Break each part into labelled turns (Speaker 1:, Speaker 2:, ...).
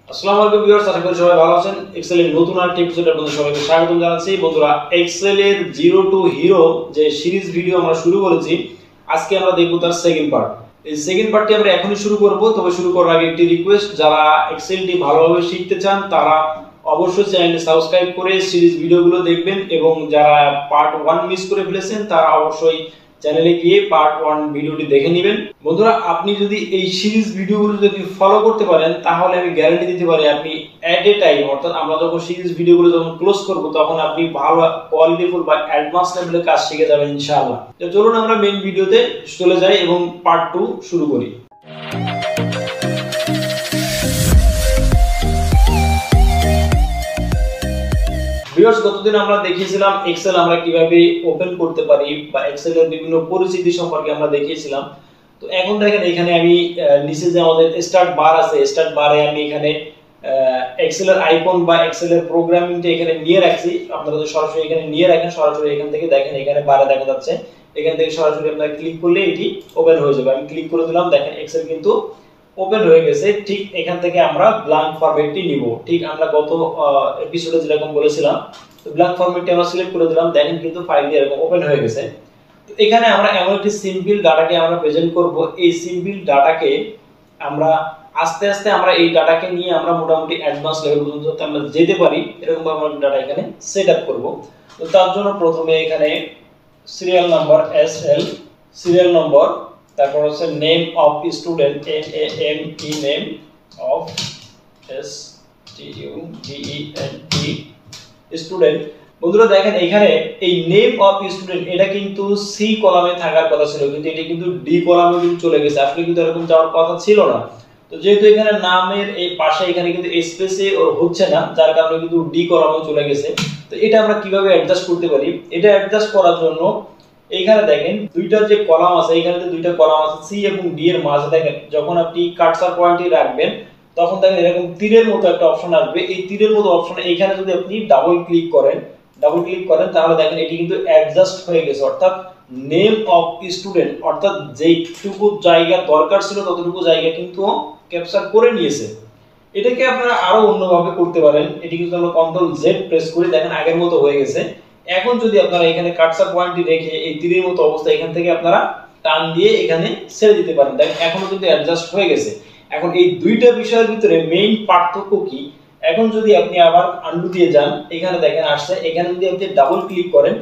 Speaker 1: আসসালামু আলাইকুম ভিউয়ার্স, আশা করি সবাই ভালো আছেন। এক্সেল এর নতুন আরেকটি এপিসোডে আপনাদের সবাইকে স্বাগতম জানাচ্ছি। বন্ধুরা, এক্সেল এর জিরো টু হিরো যে সিরিজ ভিডিও আমরা শুরু করেছি, আজকে আমরা দেখব তার সেকেন্ড পার্ট। এই সেকেন্ড পার্টটি আমরা এখনই শুরু করব, তবে শুরু করার আগে একটি রিকোয়েস্ট, যারা এক্সেলটি ভালোভাবে শিখতে চান তারা অবশ্যই চ্যানেলটি সাবস্ক্রাইব করে সিরিজ ভিডিওগুলো দেখবেন, এবং যারা পার্ট 1 মিস করে ফেলেছেন তারা অবশ্যই চ্যানেলে গিয়ে পার্ট 1 ভিডিওটি দেখে নেবেন। বন্ধুরা, আপনি যদি এই সিরিজ ভিডিওগুলো যদি ফলো করতে পারেন তাহলে আমি গ্যারান্টি দিতে পারি আপনি এট এ টাইম, অর্থাৎ আমরা যখন সিরিজ ভিডিওগুলো যখন ক্লোজ করব তখন আপনি ভালো কোয়ালিটিফুল বা অ্যাডভান্স লেভেলের কাজ শিখে যাবেন ইনশাআল্লাহ। তো চলুন আমরা মেইন ভিডিওতে চলে যাই এবং পার্ট 2 শুরু করি। ভিউয়ার্স, গতদিন আমরা দেখিয়েছিলাম এক্সেল আমরা কিভাবে ওপেন করতে পারি বা এক্সেল এর বিভিন্ন পরিচিতি সম্পর্কে আমরা দেখিয়েছিলাম। তো এখন দেখেন এখানে আমি নিচে যে আমাদের স্টার্ট বার আছে, স্টার্ট বারে আমি এখানে এক্সেল এর আইকন বা এক্সেল এর প্রোগ্রামিংটা এখানে নিয়ে রাখছি। আপনারা যদি সরাসরি এখানে নিয়ে রাখেন, সরাসরি এখান থেকে দেখেন এখানে বারে দেখা যাচ্ছে, এখান থেকে সরাসরি আপনারা ক্লিক করলে এটি ওপেন হয়ে যাবে। আমি ক্লিক করে দিলাম, দেখেন এক্সেল কিন্তু ওপেন হয়ে গেছে। ঠিক এখান থেকে আমরা ব্ল্যাঙ্ক ফরম্যাটটি নিব, ঠিক আমরা গত এপিসোডে যেরকম বলেছিলাম। তো ব্ল্যাঙ্ক ফরম্যাটটি আমরা সিলেক্ট করে দিলাম, দেখেন কিন্তু ফাইলটি এরকম ওপেন হয়ে গেছে। তো এখানে আমরা এমন একটি সিম্পল ডাটাকে আমরা প্রেজেন্ট করব। এই সিম্পল ডাটাকে আমরা আস্তে আস্তে আমরা এই ডাটাকে নিয়ে আমরা মোটামুটি অ্যাডভান্স লেভেল পর্যন্ত আমরা যেতে পারি, এরকম ভাবে আমরা ডাটা এখানে সেটআপ করব। তো তার জন্য প্রথমে এখানে serial number SL, serial number, তারপর হচ্ছে name of student NAME, name of STUDENT student. বন্ধুরা দেখেন এখানে এই নেম অফ স্টুডেন্ট এটা কিন্তু সি কলামে থাকার কথা ছিল, কিন্তু এটা কিন্তু ডি কলামে কিন্তু চলে গেছে। আসলে কিন্তু এরকম যাওয়ার কথা ছিল না। তো যেহেতু এখানে নামের এই পাশে এখানে কিন্তু স্পেসে ওর হচ্ছে না, যার কারণে কিন্তু ডি কলামে চলে গেছে। তো এটা আমরা কিভাবে অ্যাডজাস্ট করতে পারি? এটা অ্যাডজাস্ট করার জন্য এইখানে দেখেন দুইটা যে কলাম আছে, এখানে দুইটা কলাম আছে সি এবং ডি এর মাঝে দেখেন যখন আপনি কার্সর পয়েন্টটি রাখবেন তখন দেখেন এরকম তীরের মতো একটা অপশন আসবে। এই তীরের মতো অপশনে এইখানে যদি আপনি ডাবল ক্লিক করেন তাহলে দেখেন এটি কিন্তু অ্যাডজাস্ট হয়ে গেছে, অর্থাৎ নেম অফ স্টুডেন্ট, অর্থাৎ যেইটুকু জায়গা দরকার ছিল ততটুকু জায়গা কিন্তু ক্যাপচার করে নিয়েছে। এটাকে আপনারা আরো অন্যভাবে করতে পারেন। এটি কিন্তু আমরা কন্ট্রোল জেড প্রেস করি, দেখেন আগের মতো হয়ে গেছে। এখন যদি আপনারা এখানে কার্সর পয়েন্টটি রেখে এই তীরের মতো অবস্থা এখান থেকে আপনারা টান দিয়ে এখানে ছেড়ে দিতে পারেন, দেখেন এখনো কিন্তু অ্যাডজাস্ট হয়ে গেছে। এখন এই দুইটা বিষয়ের ভিতরে মেইন পার্থক্য কি? এখন যদি আপনি আবার আনডু দিয়ে যান, এখানে দেখেন আসছে, এখানে যদি আপনি ডাবল ক্লিক করেন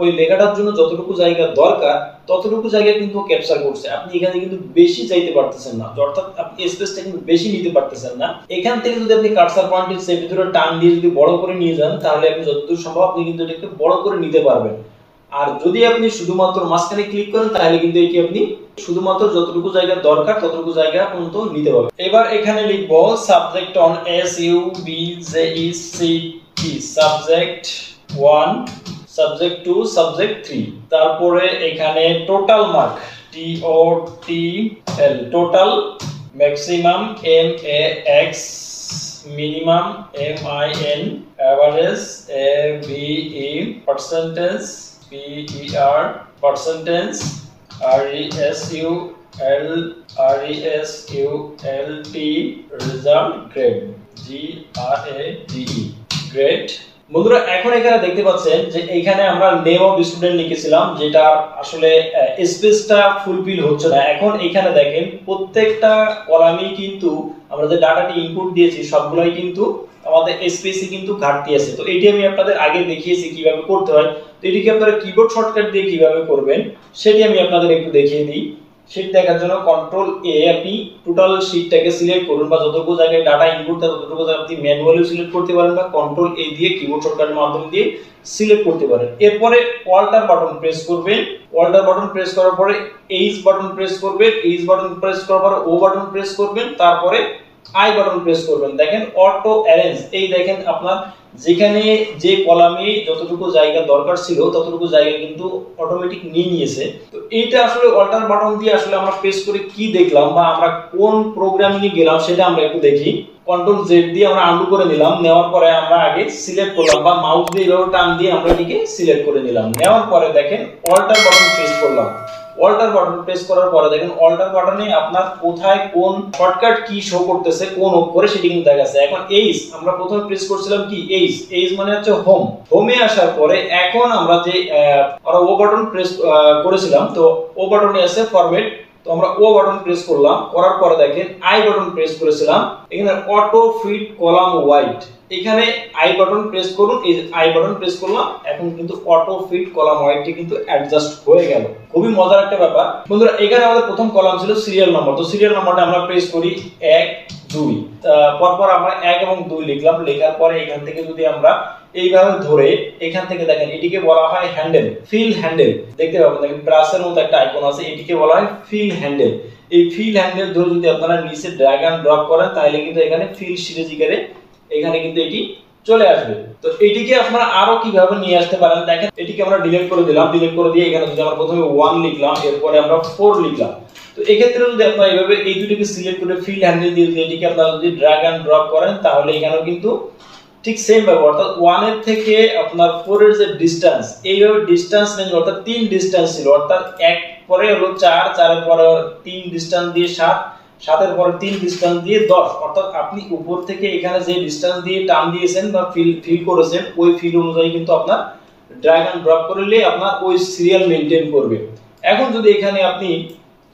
Speaker 1: ওই লেখাটার জন্য যতটুকু জায়গা দরকার ততটুকু জায়গা কিন্তু ক্যাপচার করছে। আপনি এখানে কিন্তু বেশি চাইতে পারতেছেন না, অর্থাৎ আপনি স্পেসটা কিন্তু বেশি নিতে পারতেছেন না। এখান থেকে যদি আপনি কার্সর পয়েন্টের সে ভিতরে টান দিয়ে যদি বড় করে নিয়ে যান তাহলে আপনি যতদূর সম্ভব আপনি কিন্তু এটাকে বড় করে নিতে পারবেন। আর যদি আপনি শুধুমাত্র মাঝখানে ক্লিক করেন তাহলে কিন্তু এটি আপনি শুধুমাত্র যতটুকু জায়গা দরকার ততটুকু জায়গা পর্যন্ত নিতে পারবেন। এবার এখানে লিখব subject on SUBJECT, subject 1, subject 2, subject 3। তারপরে এখানে total mark TOTL, total, maximum MAX, minimum MIN, average AVE, percentage PER, percentage RESULT, result grade GRADE, grade. বন্ধুরা এখন এখানে দেখতে পাচ্ছেন যে এখানে আমরা নেম অফ স্টুডেন্ট লিখেছিলাম, যেটা আসলে স্পেসটা ফুলফিল হচ্ছে না। এখন এখানে দেখেন প্রত্যেকটা কলামে কিন্তু আমরা যে ডাটাটি ইনপুট দিয়েছি সবগুলাই কিন্তু আমাদের স্পেসে কিন্তু ঘাটতি আছে। তো এটি আমি আপনাদের আগে দেখিয়েছি কিভাবে করতে হয়। তো এটিকে আপনারা কিবোর্ড শর্টকাট দিয়ে কিভাবে করবেন সেটি আমি আপনাদের একটু দেখিয়ে দিই। শীট দেখার জন্য কন্ট্রোল A, আপনি টোটাল শীটটাকে সিলেক্ট করুন, বা যতটুকু জায়গায় ডাটা ইনপুট দেয় ততটুকু জায়গা আপনি ম্যানুয়ালি সিলেক্ট করতে পারেন, বা কন্ট্রোল A দিয়ে কিবোর্ড শর্টকাটের মাধ্যমে দিয়ে সিলেক্ট করতে পারেন। এরপরে অল্টার বাটন প্রেস করবেন, অল্টার বাটন প্রেস করার পরে এইচ বাটন প্রেস করবেন, এইচ বাটন প্রেস করার পরে ও বাটন প্রেস করবেন, তারপরে আই বাটন প্রেস করবেন। দেখেন অটো অ্যারেঞ্জ, এই দেখেন আপনার যেখানে যে কলামে যতটুকু জায়গা দরকার ছিল ততটুকু জায়গা কিন্তু অটোমেটিক নিয়ে নিয়েছে। তো এইটা আসলে অল্টার বাটন দিয়ে আসলে আমরা প্রেস করে কি দেখলাম বা আমরা কোন প্রোগ্রামিং এ গেলাম সেটা আমরা একটু দেখি। কন্ট্রোল জেড দিয়ে আমরা আনডু করে নিলাম, নেওয়ার পরে আমরা আগে সিলেক্ট করলাম বা মাউস দিয়ে এভাবে টান দিয়ে আমরা এটিকে সিলেক্ট করে নিলাম। নেওয়ার পরে দেখেন অল্টার বাটন প্রেস করলাম, অল্টার বাটন প্রেস করার পরে দেখেন অল্টার বাটনে আপনার কোথায় কোন শর্টকাট কি শো করতেছে, কোন অক্ষরে সেটি কিন্তু দেখাচ্ছে। এখন এইচ আমরা প্রথমে প্রেস করছিলাম কি এইচ মানে হচ্ছে হোম। হোমে আসার পরে এখন আমরা যে ও বাটন প্রেস করেছিলাম, তো ও বাটনে আছে ফরম্যাট, তো আমরা ও বাটন প্রেস করলাম, করার পরে দেখেন আই বাটন প্রেস করেছিলাম, এখানে অটো ফিট কলাম হোয়াইট, এখানে আই বাটন প্রেস করুন, এই আই বাটন প্রেস করলাম, এখন কিন্তু অটো ফিট কলাম হোয়াইটটি কিন্তু অ্যাডজাস্ট হয়ে গেল। খুবই মজার একটা ব্যাপার বন্ধুরা। এখানে আমাদের প্রথম কলাম ছিল সিরিয়াল নাম্বার, তো সিরিয়াল নাম্বারটা আমরা প্রেস করি 1 2, পরপর আমরা 1 এবং 2 লিখলাম, লেখার পরে এখান থেকে যদি আমরা এইভাবে ধরে এখান থেকে দেখেন এটিকে বলা হয় হ্যান্ডেল, ফিল হ্যান্ডেল, দেখতে পাবেন দেখেন ব্রাশের মতো একটা আইকন আছে, এটিকে বলা হয় ফিল হ্যান্ডেল। এই ফিল হ্যান্ডেল ধরে যদি আপনারা নিচে ড্র্যাগ এন্ড ড্রপ করেন তাহলে কিন্তু এখানে ফিল সিরিজ করে এখানে কিন্তু এটি চলে আসবে। তো এটিকে আপনারা আরো কিভাবে নিয়ে আসতে পারেন দেখেন, এটিকে আমরা ডিলিট করে দিলাম, ডিলিট করে দিয়ে এখানে যদি আমরা প্রথমে 1 লিখলাম, এরপরে আমরা 4 লিখলাম, তো এই ক্ষেত্রে যদি আপনারা এইভাবে এই দুটিকে সিলেক্ট করে ফিল হ্যান্ডেল দিয়ে যদি এটিকে আপনারা যদি ড্র্যাগ এন্ড ড্রপ করেন তাহলে এখানেও কিন্তু ঠিক সেম ব্যাপার, অর্থাৎ 1 এর থেকে আপনার 4 এর যে ডিসটেন্স, এইভাবে ডিসটেন্স নেই, অর্থাৎ 3 ডিসটেন্স ছিল, অর্থাৎ 1 পরে হলো 4, 4 এর পরে 3 ডিসটেন্স দিয়ে 7, 7 এর পরে 3 ডিসটেন্স দিয়ে 10, অর্থাৎ আপনি উপর থেকে এখানে যে ডিসটেন্স দিয়ে টান দিয়েছেন বা ফিল করেছেন ওই ফিল অনুযায়ী কিন্তু আপনার ড্র্যাগ এন্ড ড্রপ করলে আপনার ওই সিরিয়াল মেইনটেইন করবে। এখন যদি এখানে আপনি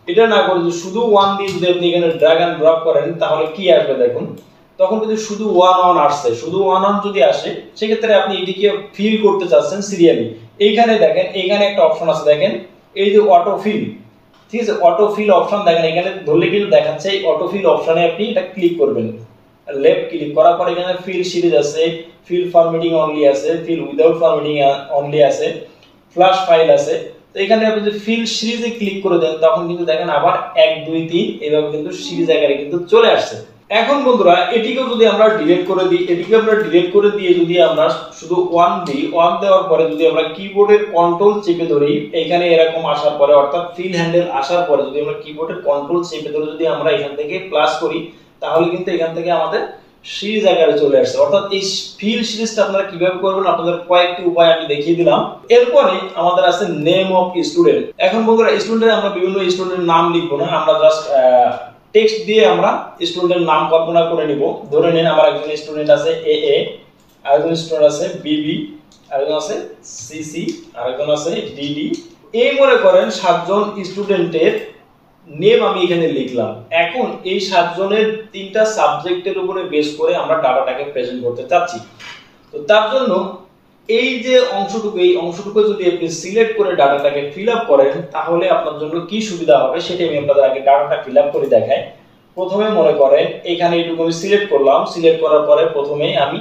Speaker 1: এটা না করে যদি শুধু 1 দিয়ে যদি আপনি এখানে ড্র্যাগ এন্ড ড্রপ করেন তাহলে কি আসবে দেখুন, তখন যদি শুধু 1 আসছে, শুধু 1 যদি আসে সেক্ষেত্রে আপনি এটিকে ফিল করতে চাচ্ছেন সিরিয়ালি, এইখানে দেখেন এইখানে একটা অপশন আছে দেখেন, এই যে অটো ফিল, ঠিক আছে, অটো ফিল অপশন দেখেন এখানে ধরলে কিন্তু দেখাচ্ছে এই অটো ফিল অপশনে আপনি এটা ক্লিক করবেন, লেফট ক্লিক করার পর এখানে ফিল সিরিজ আছে, ফিল ফরম্যাটিং অনলি আছে, ফিল উইদাউট ফরম্যাটিং অনলি আছে, ফ্ল্যাশ ফাইল আছে। তো এখানে আপনি যদি ফিল সিরিজে ক্লিক করে দেন তখন কিন্তু দেখেন আবার 1 2 3 এইভাবে কিন্তু সিরিজ আকারে কিন্তু চলে আসছে। এখন বন্ধুরা এটিকেও যদি আমরা ডিলিট করে দিই, এটিকে আমরা ডিলিট করে দিয়ে যদি আমরা শুধু 1 দিই, 1 দেওয়ার পরে যদি আমরা কিবোর্ডের কন্ট্রোল চেপে ধরি এখানে এরকম আসার পরে, অর্থাৎ ফিল হ্যান্ডেল আসার পরে যদি আমরা কিবোর্ডের কন্ট্রোল চেপে ধরে যদি আমরা এখান থেকে প্লাস করি তাহলে কিন্তু এখান থেকে আমাদের সিরিজ আকারে চলে আসছে। অর্থাৎ এই ফিল সিরিজটা আপনারা কিভাবে করবেন আপনাদের কয়েকটি উপায় আমি দেখিয়ে দিলাম। এরপরে আমাদের আছে নেম অফ স্টুডেন্ট। এখন বন্ধুরা স্টুডেন্টের আমরা বিভিন্ন স্টুডেন্টের নাম লিখবো না, আমরা জাস্ট টেক্সট দিয়ে আমরা স্টুডেন্টের নাম কল্পনা করে নিব। ধরে নিন আমার একজন স্টুডেন্ট আছে এ, আরেকজন স্টুডেন্ট আছে বিবি, আরেকজন আছে সিসি, আরেকজন আছে ডিডি। এই মনে করেন 7 জন স্টুডেন্টের নেম আমি এখানে লিখলাম। এখন এই 7 জনের 3টা সাবজেক্টের উপরে বেস করে আমরা ডাটাটাকে প্রেজেন্ট করতে চাচ্ছি। তো তার জন্য এই যে অংশটুকু, এই অংশটুকু যদি আপনি সিলেক্ট করে ডাটাটাকে ফিল আপ করেন তাহলে আপনার জন্য কি সুবিধা হবে সেটা আমি আপনাদের আগে ডাটাটা ফিল আপ করে দেখাই। প্রথমে মনে করেন এখানে এইটুকু আমি সিলেক্ট করলাম, সিলেক্ট করার পরে প্রথমে আমি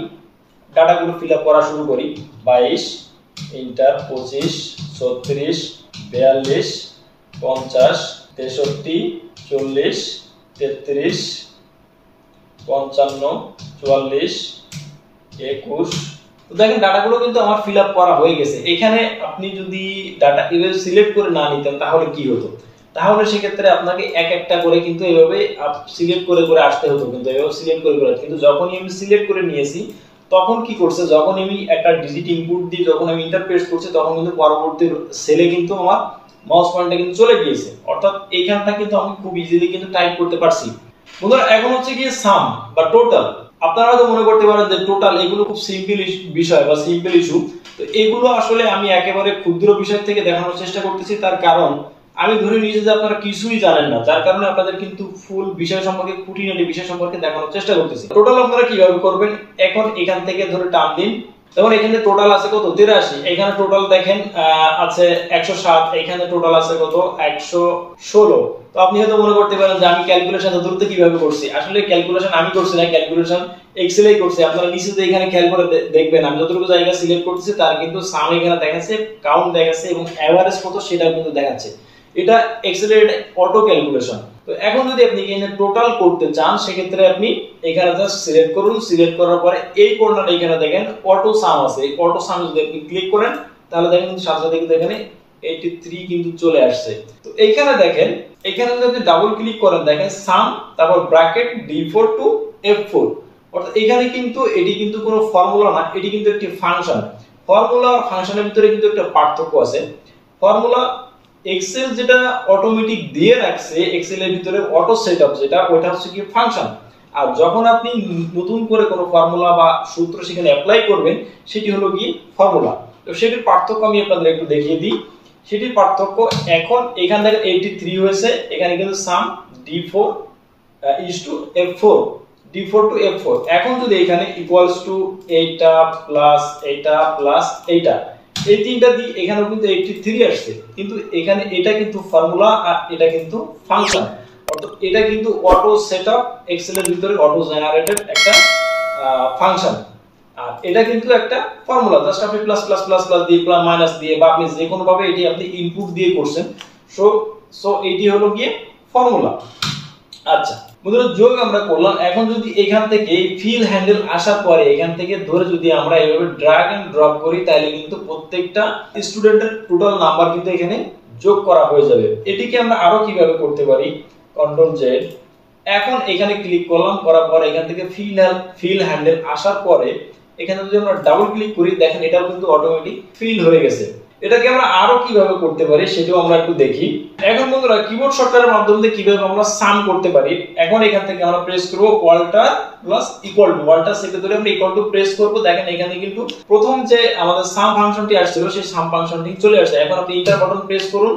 Speaker 1: ডাটাগুলো ফিল আপ করা শুরু করি। 22 ইন্টার 25 36 42 50 63 40 33 55 44 21। তো দেখেন ডাটাগুলো কিন্তু আমার ফিল আপ করা হয়ে গেছে। এখানে আপনি যদি ডাটা এভাবে সিলেক্ট করে না নিতেন তাহলে কি হতো, তাহলে সেক্ষেত্রে আপনাকে এক একটা করে কিন্তু এভাবে সিলেক্ট করে করে আসতে হতো, কিন্তু এভাবে সিলেক্ট করে করে, কিন্তু যখনই আমি সিলেক্ট করে নিয়েছি তখন কি করছে, যখন আমি একটা ডিজিট ইনপুট দিয়ে যখন আমি ইন্টারপ্রেস করছি তখন কিন্তু পরবর্তী সেলে কিন্তু আমার মাউস পয়েন্টটা কিন্তু চলে গিয়েছে, অর্থাৎ এইখানটা কিন্তু আমি খুব ইজিলি কিন্তু টাইপ করতে পারছি। বন্ধুরা এখন হচ্ছে কি সাম বা টোটাল। আপনারা হয়তো মনে করতে পারেন যে টোটাল এগুলো খুব সিম্পল বিষয় বা সিম্পল ইস্যু, তো এগুলো আসলে আমি একেবারে ক্ষুদ্র বিষয় থেকে দেখানোর চেষ্টা করতেছি। তার কারণ আমি ধরে নিয়েছি যে আপনারা কিছুই জানেন না, যার কারণে আপনাদের কিন্তু ফুল বিষয় সম্পর্কে, খুঁটিনাটি বিষয় সম্পর্কে দেখানোর চেষ্টা করতেছি। টোটাল আপনারা কিভাবে করবেন, এখন এখান থেকে ধরে টান দিন, তখন এখানে টোটাল আছে কত 83, এখানে টোটাল দেখেন আছে 107, এখানে টোটাল আছে কত 116। তো আপনি হয়তো মনে করতে পারেন যে আমি ক্যালকুলেশন ধরতে কিভাবে করছি, আসলে ক্যালকুলেশন আমি করছি না, ক্যালকুলেশন এক্সেলেই করছি। আপনারা নিচে এখানে খেয়াল করে দেখবেন আমি যতটুকু জায়গা সিলেক্ট করতেছি তার কিন্তু সাম এখানে দেখাচ্ছে, কাউন্ট দেখাচ্ছে এবং এভারেজ কত সেটা কিন্তু দেখাচ্ছে। এটা এক্সেলের অটো ক্যালকুলেশন। তো এখন যদি আপনি এখানে টোটাল করতে চান সেক্ষেত্রে আপনি এখানে জাস্ট সিলেক্ট করুন, সিলেক্ট করার পরে এই কর্নারে এখানে দেখেন অটো সাম আছে, এই অটো সাম যদি আপনি ক্লিক করেন তাহলে দেখেন সাথে সাথে কিন্তু এখানে 83 কিন্তু চলে আসছে। তো এইখানে দেখেন, এখানে যদি ডাবল ক্লিক করেন দেখেন সাম, তারপর ব্র্যাকেট D4 টু F4, অর্থাৎ এখানে কিন্তু এটি কিন্তু কোনো ফর্মুলা না, এটি কিন্তু একটি ফাংশন। ফর্মুলা আর ফাংশনের ভিতরে কিন্তু একটা পার্থক্য আছে। ফর্মুলা এক্সেল যেটা অটোমেটিক দিয়ে রাখছে এক্সেল এর ভিতরে অটো সেটআপ যেটা ওটা হচ্ছে কি ফাংশন, আর যখন আপনি নতুন করে কোনো ফর্মুলা বা সূত্র সেখানে অ্যাপ্লাই করবেন সেটি হলো কি ফর্মুলা। তো সেটির পার্থক্য আমি আপনাদের একটু দেখিয়ে দিই। সেটির পার্থক্য এখন এখান থেকে 83 হয়েছে, এখানে কিন্তু সাম d4 is to f4, d4 to f4। এখন যদি এখানে ইকুয়ালস টু এইটা প্লাস এইটা প্লাস এইটা, এই তিনটা দিই এখানেও কিন্তু 83 আসছে, কিন্তু এখানে এটা কিন্তু ফর্মুলা আর এটা কিন্তু ফাংশন, অর্থাৎ এটা কিন্তু অটো সেটআপ এক্সেল এর ভিতরে অটো জেনারেটেড একটা ফাংশন, আর এটা কিন্তু একটা ফর্মুলা। জাস্ট আপনি প্লাস প্লাস প্লাস প্লাস দিয়ে প্লাস মাইনাস দিয়ে বা আপনি যে কোনো ভাবে এটি আপনি ইনপুট দিয়ে করছেন। সো এটি হলো গিয়ে ফর্মুলা। আচ্ছা বন্ধুরা, যোগ আমরা করলাম। এখন যদি এখান থেকে ফিল হ্যান্ডেল আসার পরে এখান থেকে ধরে যদি আমরা এইভাবে ড্র্যাগ এন্ড ড্রপ করি তাহলে কিন্তু প্রত্যেকটা স্টুডেন্টের টোটাল নাম্বার কিন্তু এখানে যোগ করা হয়ে যাবে। এটিকে আমরা আরো কিভাবে করতে পারি, কন্ট্রোল জেড, এখন এখানে ক্লিক করলাম, করার পরে এখান থেকে ফিল হ্যান্ডেল আসার পরে এখানে যদি আমরা ডাবল ক্লিক করি দেখেন এটাও কিন্তু অটোমেটিক ফিল হয়ে গেছে। এটাকে আমরা আরো কিভাবে করতে পারি সেটাও আমরা একটু দেখি। এখন বন্ধুরা কিবোর্ড শর্টকাটের মাধ্যমে কিভাবে আমরা সাম করতে পারি, এখন এখান থেকে আমরা প্রেস করব Walter plus equal to, Walter সেটে ধরে আমরা ইকুয়াল টু প্রেস করব। দেখেন এখানে কিন্তু প্রথম যে আমাদের সাম ফাংশনটি আসছিল সেই সাম ফাংশনটি চলে আসছে। এখন আপনি এন্টার বাটন প্রেস করুন,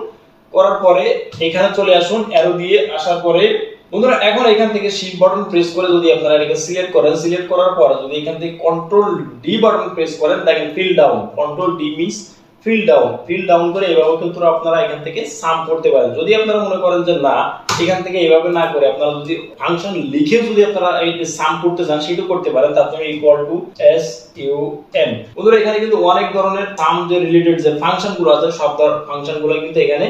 Speaker 1: করার পরে এখানে চলে আসুন অ্যারো দিয়ে আসার পরে বন্ধুরা এখন এখান থেকে শিফট বাটন প্রেস করে যদি আপনারা এটাকে সিলেক্ট করেন, সিলেক্ট করার পর যদি এখান থেকে কন্ট্রোল ডি বাটন প্রেস করেন দেখেন fill down, control D means fill down করে এইভাবে কিন্তু আপনারা এখান থেকে সাম করতে পারেন। যদি আপনারা মনে করেন যে না এখান থেকে এইভাবে না করে আপনারা যদি ফাংশন লিখে যদি আপনারা এই সাম করতে চান সেটা করতে পারেন। তার জন্য equal to S U M. বন্ধুরা এখানে কিন্তু অনেক ধরনের সাম যে রিলেটেড যে ফাংশনগুলো আছে সব ফাংশনগুলো কিন্তু এখানে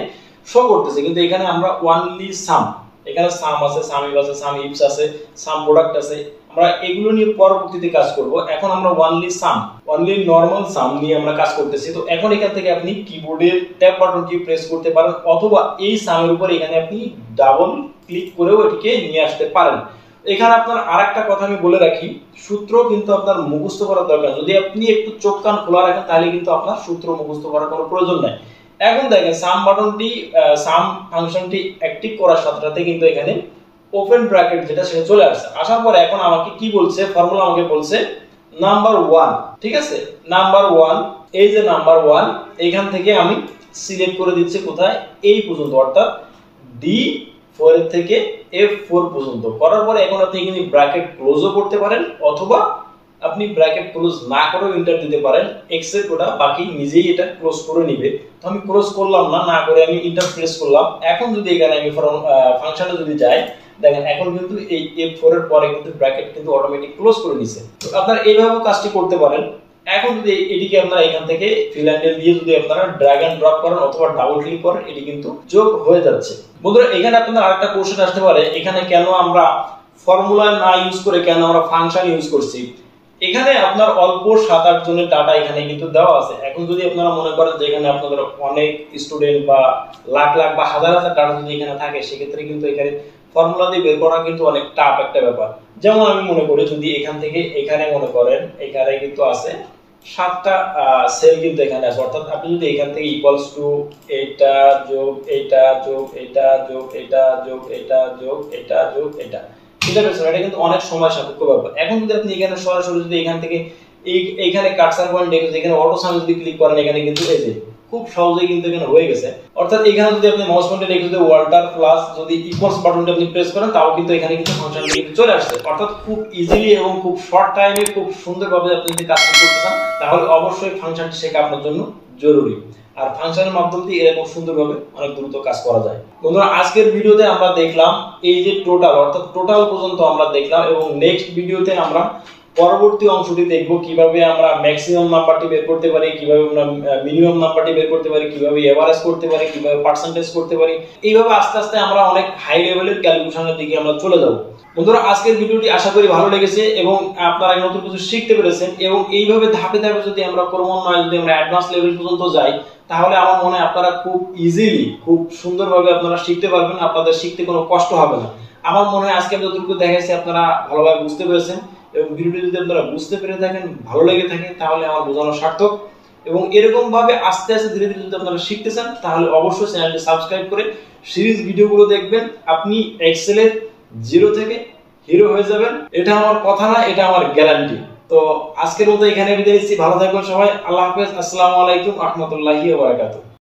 Speaker 1: শো করতেছে, কিন্তু এখানে আমরা অনলি সাম, এখানে সাম আছে, সাম ইফ আছে, সাম ইফস আছে, সাম প্রোডাক্ট আছে, আমরা এগুলো নিয়ে পরবর্তীতে কাজ করব। এখন আমরা অনলি সাম, অনলি নরমাল সাম নিয়ে আমরা কাজ করতেছি। তো এখন এখান থেকে আপনি কিবোর্ডের ট্যাব বাটনটি প্রেস করতে পারেন অথবা এই সামের উপর এখানে আপনি ডাবল ক্লিক করেও এটিকে নিয়ে আসতে পারেন। এখানে আপনার আরেকটা কথা আমি বলে রাখি, সূত্র কিন্তু আপনার মুখস্থ করার দরকার। যদি আপনি একটু চোখ কান খোলা রাখেন তাহলে কিন্তু আপনার সূত্র মুখস্থ করার কোনো প্রয়োজন নাই। এখন দেখেন সাম বাটনটি সাম ফাংশনটি অ্যাক্টিভ করার সাথে সাথে কিন্তু এখানে ওপেন ব্র্যাকেট যেটা সেটা চলে আসছে। আসার পর এখন আমাকে কি বলছে, ফর্মুলা আমাকে বলছে নাম্বার 1, ঠিক আছে, নাম্বার 1, এই যে নাম্বার 1 এখান থেকে আমি সিলেক্ট করে দিচ্ছি কোথায়, এই পর্যন্ত, অর্থাৎ D4 এর থেকে F4 পর্যন্ত। করার পরে এখন আপনি এখানে ব্র্যাকেট ক্লোজও করতে পারেন অথবা আপনি ব্র্যাকেট ক্লোজ না করেও এন্টার দিতে পারেন। এক্সেল ওটা বাকি নিজেই এটা ক্লোজ করে নেবে। তো আমি ক্লোজ করলাম না করে আমি এন্টার প্রেস করলাম। এখন যদি এখানে আমি ফাংশনে যদি যাই দেখেন এখন কিন্তু এই F4 এর পরে কিন্তু ব্র্যাকেট কিন্তু অটোমেটিক ক্লোজ করে নিছে। তো আপনারা এইভাবে কাজটি করতে পারেন। এখন যদি এটিকে আপনারা এখান থেকে ফিল হ্যান্ডেল দিয়ে যদি আপনারা ড্র্যাগ এন্ড ড্রপ করেন অথবা ডাবল ক্লিক করেন এটি কিন্তু যোগ হয়ে যাচ্ছে। বন্ধুরা এখানে আপনাদের আরেকটা কোশ্চেন আসতে পারে, এখানে কেন আমরা ফর্মুলা না ইউজ করে কেন আমরা ফাংশন ইউজ করছি। এখানে আপনার অল্প 7-8 জনের ডাটা এখানে কিন্তু দেওয়া আছে। এখন যদি আপনারা মনে করেন যে এখানে আপনাদের অনেক স্টুডেন্ট বা লাখ লাখ বা হাজার হাজার ডাটা যদি এখানে থাকে সেক্ষেত্রে কিন্তু এখানে ফর্মুলা দিয়ে বের করা কিন্তু অনেক টাফ একটা ব্যাপার। যেমন আমি মনে করি যদি এখান থেকে এখানে মনে করেন এখানে কিন্তু আছে 7টা সেল কিন্তু এখানে আছে, অর্থাৎ আপনি যদি এখান থেকে ইকুয়ালস টু এটা যোগ এটা যোগ এটা যোগ এটা যোগ এটা যোগ এটা যোগ এটা, এটা কিন্তু অনেক সময় সাপেক্ষ ব্যাপার। এখন যদি আপনি এখানে সরাসরি যদি এখান থেকে এইখানে কার্সার পয়েন্ট দেখে এখানে অটো সাম যদি ক্লিক করেন এখানে কিন্তু এই যে খুব সহজেই কিন্তু এখানে হয়ে গেছে। অর্থাৎ এখানে যদি আপনি মাউস পয়েন্টে রেখে যদি ওয়াল্টার প্লাস যদি ইকুয়ালস বাটনটা আপনি প্রেস করেন তাও কিন্তু এখানে কিন্তু ফাংশনটি কিন্তু চলে আসছে। অর্থাৎ খুব ইজিলি এবং খুব শর্ট টাইমে খুব সুন্দরভাবে আপনি যদি কাজ করতে চান তাহলে অবশ্যই ফাংশনটি শেখা আপনার জন্য জরুরি। আর ফাংশনের মাধ্যমে এরকম সুন্দরভাবে অনেক দ্রুত কাজ করা যায়। বন্ধুরা আজকের ভিডিওতে আমরা দেখলাম এই যে টোটাল, অর্থাৎ টোটাল পর্যন্ত আমরা দেখলাম এবং নেক্সট ভিডিওতে আমরা পরবর্তী অংশটি দেখব কিভাবে আমরা ম্যাক্সিমাম নাম্বারটি বের করতে পারি, কিভাবে আমরা মিনিমাম নাম্বারটি বের করতে পারি, কিভাবে এভারেজ করতে পারি, কিভাবে পার্সেন্টেজ করতে পারি। এইভাবে আস্তে আস্তে আমরা অনেক হাই লেভেলের ক্যালকুলেশনের দিকে আমরা চলে যাব। বন্ধুরা আজকের ভিডিওটি আশা করি ভালো লেগেছে এবং আপনারা নতুন কিছু শিখতে পেরেছেন এবং এইভাবে ধাপে ধাপে যদি আমরা ক্রমান্বয়ে যদি আমরা অ্যাডভান্স লেভেল পর্যন্ত যাই তাহলে আমার মনে হয় আপনারা খুব ইজিলি খুব সুন্দরভাবে আপনারা শিখতে পারবেন, আপনাদের শিখতে কোনো কষ্ট হবে না। আমার মনে হয় আজকে আমি যতটুকু দেখাইছি আপনারা ভালোভাবে বুঝতে পেরেছেন এবং ভিডিওটি যদি আপনারা বুঝতে পেরে থাকেন ভালো লেগে থাকে তাহলে আমার বোঝানো সার্থক। এবং এরকম ভাবে আস্তে আস্তে ধীরে ধীরে যদি আপনারা শিখতে চান তাহলে অবশ্যই চ্যানেলটি সাবস্ক্রাইব করে সিরিজ ভিডিওগুলো দেখবেন। আপনি এক্সেলের জিরো থেকে হিরো হয়ে যাবেন, এটা আমার কথা না, এটা আমার গ্যারান্টি। তো আজকের মতো এখানে বিদায় নিচ্ছি, ভালো থাকবেন সবাই, আল্লাহ হাফেজ, আসসালামু আলাইকুম রাহমাতুল্লাহি ওয়া বারাকাতুহু।